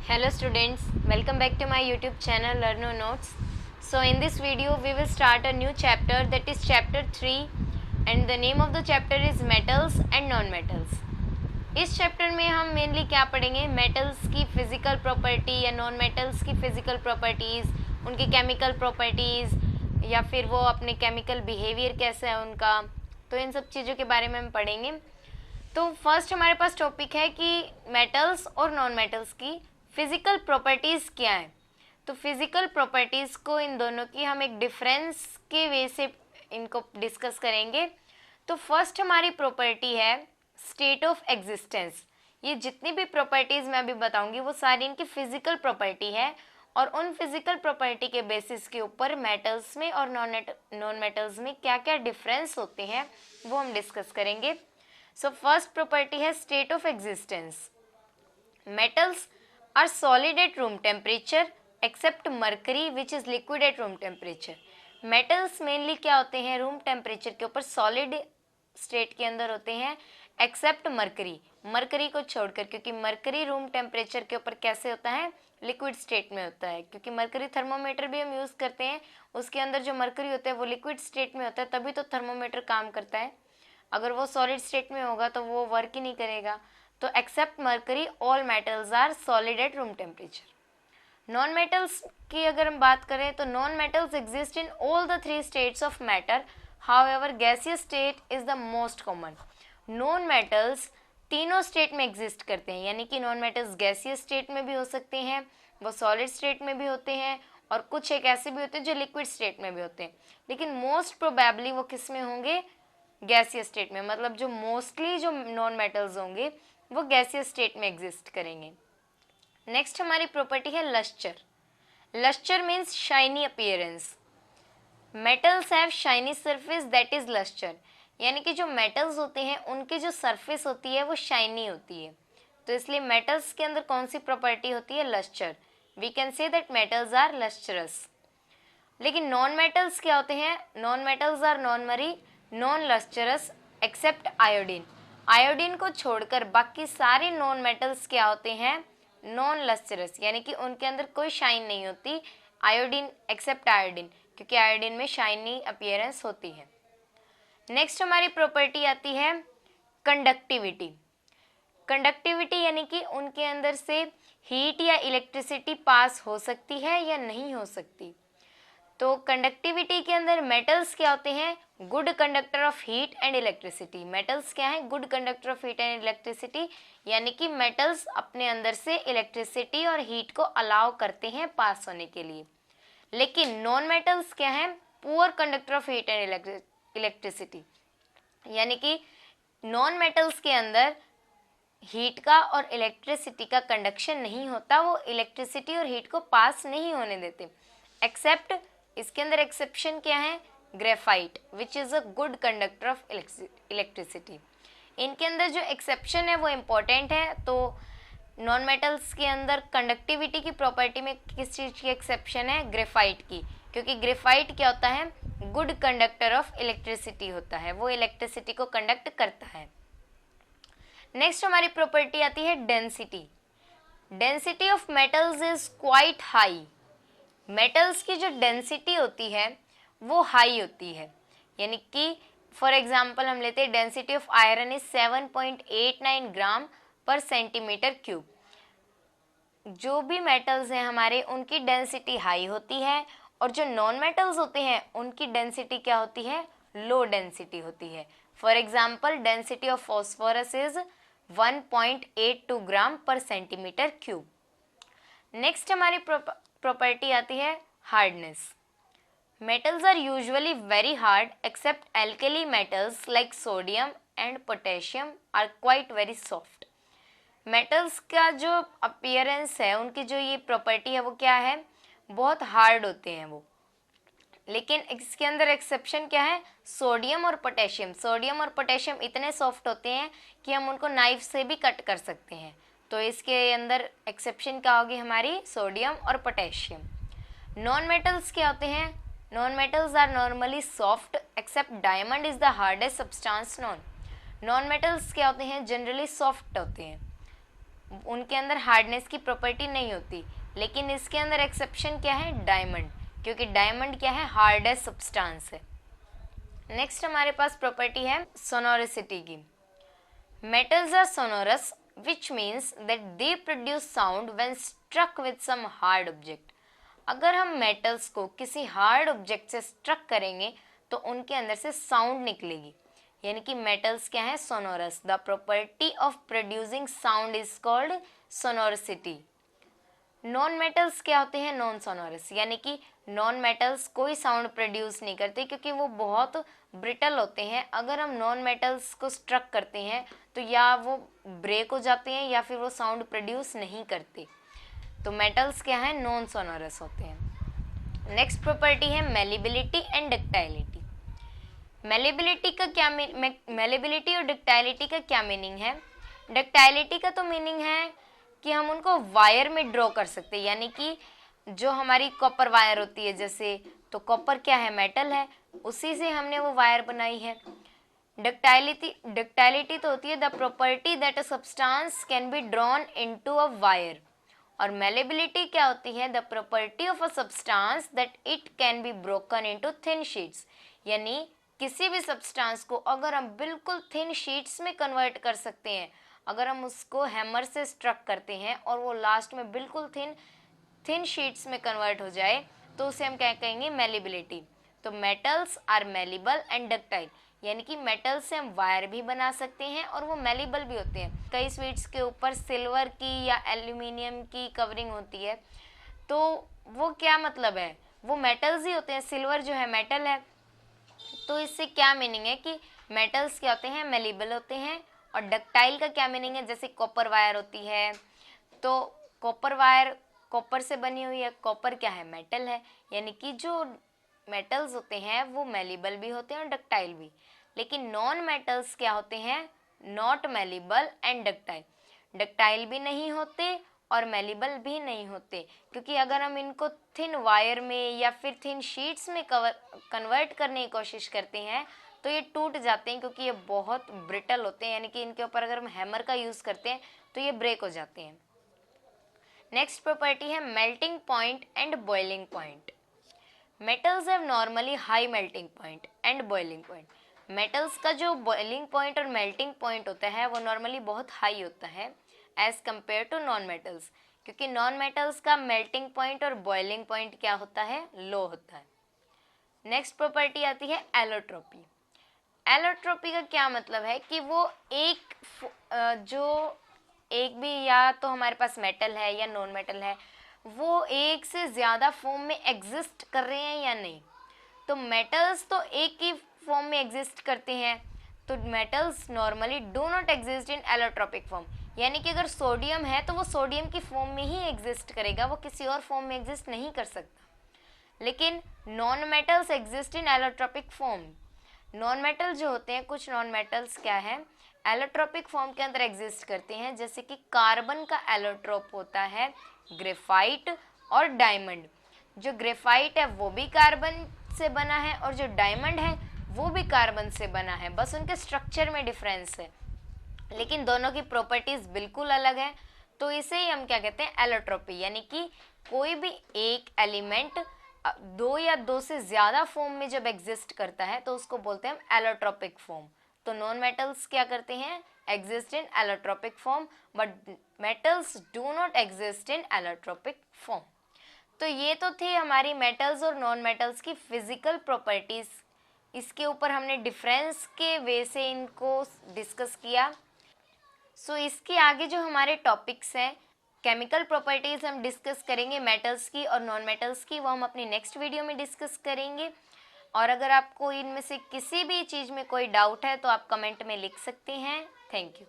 Hello students, welcome back to my YouTube channel Learno Notes. So in this video we will start a new chapter, that is chapter 3, and the name of the chapter is metals and non-metals. इस chapter में हम mainly क्या पढ़ेंगे, metals की physical property या non metals की physical properties, उनकी chemical properties या फिर वो अपने केमिकल बिहेवियर कैसा है उनका, तो इन सब चीज़ों के बारे में हम पढ़ेंगे. तो फर्स्ट हमारे पास टॉपिक है कि मेटल्स और नॉन मेटल्स की फिज़िकल प्रॉपर्टीज़ क्या है. तो फिज़िकल प्रॉपर्टीज़ को इन दोनों की हम एक डिफरेंस के वे से इनको डिस्कस करेंगे. तो फर्स्ट हमारी प्रॉपर्टी है स्टेट ऑफ एग्जिस्टेंस. ये जितनी भी प्रॉपर्टीज़ मैं अभी बताऊंगी वो सारी इनकी फिज़िकल प्रॉपर्टी है, और उन फिज़िकल प्रॉपर्टी के बेसिस के ऊपर मेटल्स में और नॉन मेटल्स में क्या क्या डिफरेंस होते हैं वो हम डिस्कस करेंगे. सो फर्स्ट प्रॉपर्टी है state of existence. Metals are solid at room temperature except mercury which is liquid at room temperature. Metals mainly क्या होते हैं, रूम टेम्परेचर के ऊपर सॉलिड स्टेट के अंदर होते हैं एक्सेप्ट मरकरी, मरकरी को छोड़कर, क्योंकि मरकरी रूम टेम्परेचर के ऊपर कैसे होता है, लिक्विड स्टेट में होता है. क्योंकि मरकरी थर्मोमीटर भी हम यूज़ करते हैं, उसके अंदर जो मरकरी होता है वो लिक्विड स्टेट में होता है, तभी तो थर्मोमीटर काम करता है. अगर वो सॉलिड स्टेट में होगा तो वो वर्क ही नहीं करेगा. तो except mercury all metals are solid at room temperature. Non metals की अगर हम बात करें तो non metals exist in all the three states of matter, however gaseous state is the most common. Non metals तीनों स्टेट में exist करते हैं, यानी कि नॉन मेटल्स गैसियस स्टेट में भी हो सकते हैं, वो सॉलिड स्टेट में भी होते हैं, और कुछ एक ऐसे भी होते हैं जो लिक्विड स्टेट में भी होते हैं. लेकिन मोस्ट प्रोबेबली वो किस में होंगे, गैसियस स्टेट में. मतलब जो मोस्टली जो नॉन मेटल्स होंगे वो गैसियस स्टेट में एग्जिस्ट करेंगे. नेक्स्ट हमारी प्रॉपर्टी है lustre. Lustre means shiny appearance. Metals have shiny surface that is lustre. यानी कि जो मेटल्स होते हैं उनकी जो सरफेस होती है वो शाइनी होती है, तो इसलिए मेटल्स के अंदर कौन सी प्रॉपर्टी होती है, lustre. We can say that metals are lustrous. लेकिन नॉन मेटल्स क्या होते हैं, non metals are normally non lustrous except iodine. Iodine को छोड़कर बाकी सारे नॉन मेटल्स क्या होते हैं, नॉन लस्टरस, यानी कि उनके अंदर कोई शाइन नहीं होती. आयोडीन एक्सेप्ट आयोडीन, क्योंकि आयोडीन में शाइनी अपीयरेंस होती है. नेक्स्ट हमारी प्रॉपर्टी आती है कंडक्टिविटी. कंडक्टिविटी यानी कि उनके अंदर से हीट या इलेक्ट्रिसिटी पास हो सकती है या नहीं हो सकती. तो कंडक्टिविटी के अंदर मेटल्स क्या होते हैं, good conductor of heat and electricity. Metals क्या है, good conductor of heat and electricity, यानी कि मेटल्स अपने अंदर से इलेक्ट्रिसिटी और हीट को अलाउ करते हैं पास होने के लिए. लेकिन नॉन मेटल्स क्या है, poor conductor of heat and electricity, यानी कि नॉन मेटल्स के अंदर हीट का और इलेक्ट्रिसिटी का कंडक्शन नहीं होता, वो इलेक्ट्रिसिटी और हीट को पास नहीं होने देते. एक्सेप्ट, इसके अंदर एक्सेप्शन क्या है, graphite which is a good conductor of electricity. इनके अंदर जो एक्सेप्शन है वो इम्पोर्टेंट है. तो नॉन मेटल्स के अंदर कंडक्टिविटी की प्रॉपर्टी में किस चीज़ की एक्सेप्शन है, ग्रेफाइट की, क्योंकि ग्रेफाइट क्या होता है, गुड कंडक्टर ऑफ इलेक्ट्रिसिटी होता है, वो इलेक्ट्रिसिटी को कंडक्ट करता है. नेक्स्ट हमारी प्रॉपर्टी आती है density. Density of metals is quite high. Metals की जो डेंसिटी होती है वो हाई होती है, यानी कि फॉर एग्जांपल हम लेते हैं density of iron is 7.89 gram per centimetre cube. जो भी मेटल्स हैं हमारे उनकी डेंसिटी हाई होती है, और जो नॉन मेटल्स होते हैं उनकी डेंसिटी क्या होती है, लो डेंसिटी होती है. For example density of phosphorus is 1.82 gram per centimetre cube. Next हमारी प्रॉपर्टी आती है hardness. Metals are usually very hard except alkali metals like sodium and potassium are quite very soft. Metals का जो appearance है, उनकी जो ये property है वो क्या है, बहुत हार्ड होते हैं वो. लेकिन इसके अंदर एक्सेप्शन क्या है, सोडियम और पोटेशियम. सोडियम और पोटेशियम इतने सॉफ्ट होते हैं कि हम उनको नाइफ से भी कट कर सकते हैं. तो इसके अंदर एक्सेप्शन क्या होगी हमारी, सोडियम और पोटेशियम. नॉन मेटल्स क्या होते हैं, non metals are normally soft except diamond is the hardest substance non. Non metals क्या होते हैं, जनरली सॉफ्ट होते हैं. उनके अंदर हार्डनेस की प्रॉपर्टी नहीं होती, लेकिन इसके अंदर एक्सेप्शन क्या है, डायमंड, क्योंकि डायमंड क्या है, हार्डेस्ट सब्सटेंस है। नेक्स्ट हमारे पास प्रॉपर्टी है सोनोरिसिटी की। Metals are sonorous which means that they produce sound when struck with some hard object। अगर हम मेटल्स को किसी हार्ड ऑब्जेक्ट से स्ट्रक करेंगे तो उनके अंदर से साउंड निकलेगी, यानी कि मेटल्स क्या है, sonorous. The property of producing sound is called sonorosity. Non metals क्या होते हैं, नॉन सोनोरस, यानी कि नॉन मेटल्स कोई साउंड प्रोड्यूस नहीं करते क्योंकि वो बहुत ब्रिटल होते हैं। अगर हम नॉन मेटल्स को स्ट्रक करते हैं तो या वो ब्रेक हो जाते हैं या फिर वो साउंड प्रोड्यूस नहीं करते। तो मेटल्स क्या है, नॉन सोनोरस होते हैं। नेक्स्ट प्रॉपर्टी है मेलिबिलिटी एंड डक्टाइलिटी। मेलिबिलिटी और डक्टाइलिटी का क्या मीनिंग है? डक्टाइलिटी का तो मीनिंग है कि हम उनको वायर में ड्रॉ कर सकते हैं, यानी कि जो हमारी कॉपर वायर होती है, जैसे तो कॉपर क्या है, मेटल है, उसी से हमने वो वायर बनाई है। डक्टाइलिटी तो होती है the property that a substance can be drawn into a wire. और मेलेबिलिटी क्या होती है, the property of a substance that it can be broken into thin sheets. यानी किसी भी सब्सटेंस को अगर हम बिल्कुल थिन शीट्स में कन्वर्ट कर सकते हैं, अगर हम उसको हैमर से स्ट्रक करते हैं और वो लास्ट में बिल्कुल थिन शीट्स में कन्वर्ट हो जाए तो उसे हम क्या कहेंगे, मेलिबिलिटी। तो मेटल्स आर मेलिबल एंड डक्टाइल, यानी कि मेटल से हम वायर भी बना सकते हैं और वो मेलिबल भी होते हैं। कई स्वीट्स के ऊपर सिल्वर की या एल्यूमिनियम की कवरिंग होती है, तो वो क्या मतलब है, वो मेटल्स ही होते हैं, सिल्वर जो है मेटल है। तो इससे क्या मीनिंग है कि मेटल्स क्या होते हैं, मेलिबल होते हैं। और डक्टाइल का क्या मीनिंग है, जैसे कॉपर वायर होती है, तो कॉपर वायर कॉपर से बनी हुई है, कॉपर क्या है, मेटल है, यानी कि जो मेटल्स होते हैं वो मेलिबल भी होते हैं और डक्टाइल भी। लेकिन नॉन मेटल्स क्या होते हैं, नॉट मेलिबल एंड डक्टाइल, डक्टाइल भी नहीं होते और मेलिबल भी नहीं होते, क्योंकि अगर हम इनको थिन वायर में या फिर थिन शीट्स में कन्वर्ट करने की कोशिश करते हैं तो ये टूट जाते हैं, क्योंकि ये बहुत ब्रिटल होते हैं, यानी कि इनके ऊपर अगर हम हैमर का यूज़ करते हैं तो ये ब्रेक हो जाते हैं। नेक्स्ट प्रॉपर्टी है melting point and boiling point. Metals have normally high melting point and boiling point. Metals का जो बॉइलिंग पॉइंट और मेल्टिंग पॉइंट होता है वो नॉर्मली बहुत हाई होता है as compared to non metals, क्योंकि नॉन मेटल्स का मेल्टिंग पॉइंट और बॉइलिंग पॉइंट क्या होता है, लो होता है। नेक्स्ट प्रॉपर्टी आती है एलोट्रोपी। एलोट्रोपी का क्या मतलब है कि वो एक भी या तो हमारे पास मेटल है या नॉन मेटल है, वो एक से ज़्यादा फॉर्म में एग्जिस्ट कर रहे हैं या नहीं। तो मेटल्स तो एक ही फॉर्म में एग्जिस्ट करते हैं, तो metals normally do not exist in allotropic form, यानी कि अगर सोडियम है तो वो सोडियम की फॉर्म में ही एग्जिस्ट करेगा, वो किसी और फॉर्म में एग्जिस्ट नहीं कर सकता। लेकिन नॉन मेटल्स एग्जिस्ट इन एलोट्रोपिक फॉर्म। नॉन मेटल जो होते हैं, कुछ नॉन मेटल्स क्या है, एलोट्रोपिक फॉर्म के अंदर एग्जिस्ट करते हैं, जैसे कि कार्बन का एलोट्रोप होता है ग्रेफाइट और डायमंड। जो ग्रेफाइट है वो भी कार्बन से बना है और जो डायमंड है वो भी कार्बन से बना है, बस उनके स्ट्रक्चर में डिफरेंस है, लेकिन दोनों की प्रॉपर्टीज बिल्कुल अलग है। तो इसे ही हम क्या कहते हैं, एलोट्रोपी, यानी कि कोई भी एक एलिमेंट दो या दो से ज़्यादा फॉर्म में जब एग्जिस्ट करता है तो उसको बोलते हैं हम एलोट्रोपिक फॉर्म। तो नॉन मेटल्स क्या करते हैं, exist in allotropic form, but metals do not exist in allotropic form. तो ये तो थी हमारी मेटल्स और नॉन मेटल्स की फिजिकल प्रॉपर्टीज़। इसके ऊपर हमने डिफरेंस के वे से इनको डिस्कस किया। सो इसके आगे जो हमारे टॉपिक्स हैं, केमिकल प्रॉपर्टीज़ हम डिस्कस करेंगे मेटल्स की और नॉन मेटल्स की, वो हम अपनी नेक्स्ट वीडियो में डिस्कस करेंगे। और अगर आपको इनमें से किसी भी चीज़ में कोई डाउट है तो आप कमेंट में लिख सकते हैं। Thank you.